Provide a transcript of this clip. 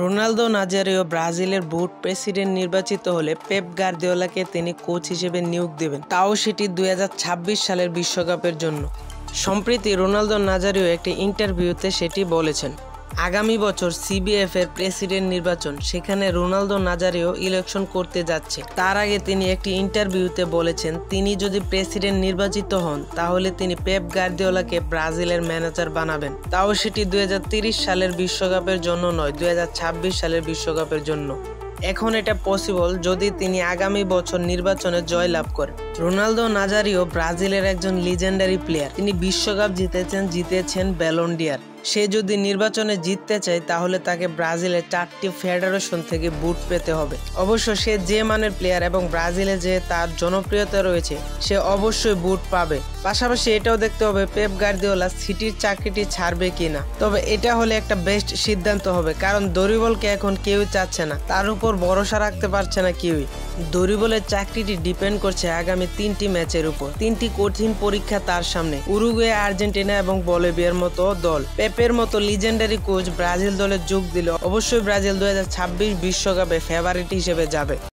Ronaldo Nazario ব্রাজিলের বুট president নির্বাচিত হলে পেপ গার্দিওলাকে তিনি কোচ হিসেবে নিয়োগ দেবেন, তাও সেটি 2026 সালের বিশ্বকাপের জন্য। সম্প্রতি রোনালদো নাজারিও একটি ইন্টারভিউতে সেটি বলেছেন। আগামী বছর সিবিএফ এর প্রেসিডেন্ট নির্বাচন, সেখানে রোনালদো নাজারিও ইলেকশন করতে যাচ্ছে। তার আগে তিনি একটি ইন্টারভিউতে বলেছেন তিনি যদি প্রেসিডেন্ট নির্বাচিত হন তাহলে তিনি পেপ গার্দিওলাকে ব্রাজিলের ম্যানেজার বানাবেন, তাও সেটি 2030 সালের বিশ্বকাপের জন্য নয়, 2026 সালের বিশ্বকাপের জন্য। এখন এটা পসিবল যদি তিনি আগামী বছর নির্বাচনে জয়লাভ করেন। রোনালদো নাজারিও ব্রাজিলের একজন লিজেন্ডারি প্লেয়ার। তিনি বিশ্বকাপ জিতেছেন ব্যালন ডি'অর। সে যদি নির্বাচনে জিততে চায় তাহলে তাকে ব্রাজিলের 4টি ফেডারেশন থেকে বুট পেতে হবে। অবশ্য সে যে মানের প্লেয়ার এবং ব্রাজিলে যে তার জনপ্রিয়তা রয়েছে, সে অবশ্যই বুট পাবে। পাশাপাশি এটাও দেখতে হবে পেপ গার্দিওলা সিটির চাকরিটি ছাড়বে কিনা। তবে এটা হলে একটা বেস্ট সিদ্ধান্ত হবে, কারণ দরিবলকে এখন কেউই চাচ্ছে না, তার উপর ভরসা রাখতে পারছে না কেউই। দরিবলের চাকরিটি ডিপেন্ড করছে আগামী 3টি ম্যাচের উপর। 3টি কঠিন পরীক্ষা তার সামনে, উরুগুয়ে, আর্জেন্টিনা এবং বলিভিয়ার মতো দল। পেপের মতো লিজেন্ডারি কোচ ব্রাজিল দলে যোগ দিলে অবশ্যই ব্রাজিল 2026 বিশ্বকাপে ফেভারিট হিসেবে যাবে।